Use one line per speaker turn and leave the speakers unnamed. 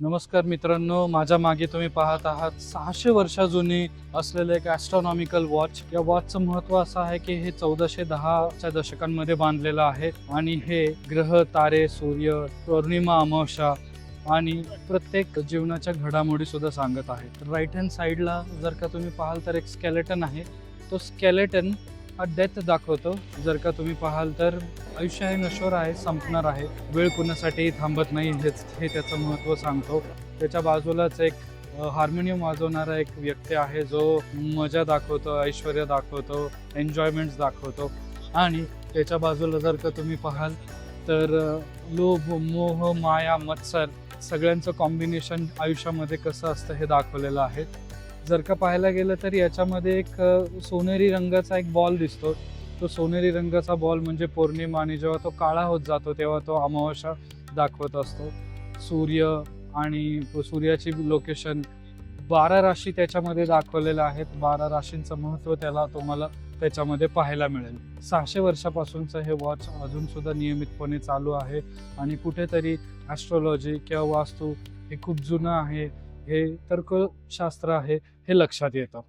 नमस्कार मित्रांनो, माझ्या मागे तुम्ही पाहत आहात 600 वर्षा जुनी असलेलं एक ॲस्ट्रॉनॉमिकल वॉच. या वॉचचं महत्त्व असं आहे की हे 1410च्या दशकांमध्ये बांधलेलं आहे आणि हे ग्रह, तारे, सूर्य, पौर्णिमा, अमावस्या आणि प्रत्येक जीवनाच्या घडामोडी सुद्धा सांगत आहे. तर राईट हँड साईडला जर का तुम्ही पाहाल तर एक स्केलेटन आहे. तो स्केलेटन हा डेथ दाखवतो. जर का तुम्ही पाहाल तर आयुष्य हे नश्वर आहे, संपणार आहे. वेळ कुणासाठीही थांबत नाही, हे त्याचं महत्त्व सांगतो. त्याच्या बाजूलाच एक हार्मोनियम वाजवणारा एक व्यक्ती आहे, जो मजा दाखवतो, ऐश्वर्य दाखवतो, एन्जॉयमेंट्स दाखवतो. आणि त्याच्या बाजूला जर का तुम्ही पाहाल तर लोभ, मोह, माया, मत्सर सगळ्यांचं कॉम्बिनेशन आयुष्यामध्ये कसं असतं हे दाखवलेलं आहे. जर का पाहायला गेलं तर याच्यामध्ये एक सोनेरी रंगाचा एक बॉल दिसतो. तो सोनेरी रंगाचा बॉल म्हणजे पौर्णिमा आणि जेव्हा तो काळा होत जातो तेव्हा तो अमावस्या दाखवत असतो. सूर्य आणि सूर्याची लोकेशन 12 राशी त्याच्यामध्ये दाखवलेल्या आहेत. 12 राशींचं महत्त्व तुम्हाला त्याच्यामध्ये पाहायला मिळेल. 600 वर्षापासूनचं हे वॉच अजून सुद्धा नियमितपणे चालू आहे आणि कुठेतरी ॲस्ट्रोलॉजी किंवा वास्तू हे खूप जुनं आहे, हे तर्कशास्त्र आहे, हे लक्षात येतं.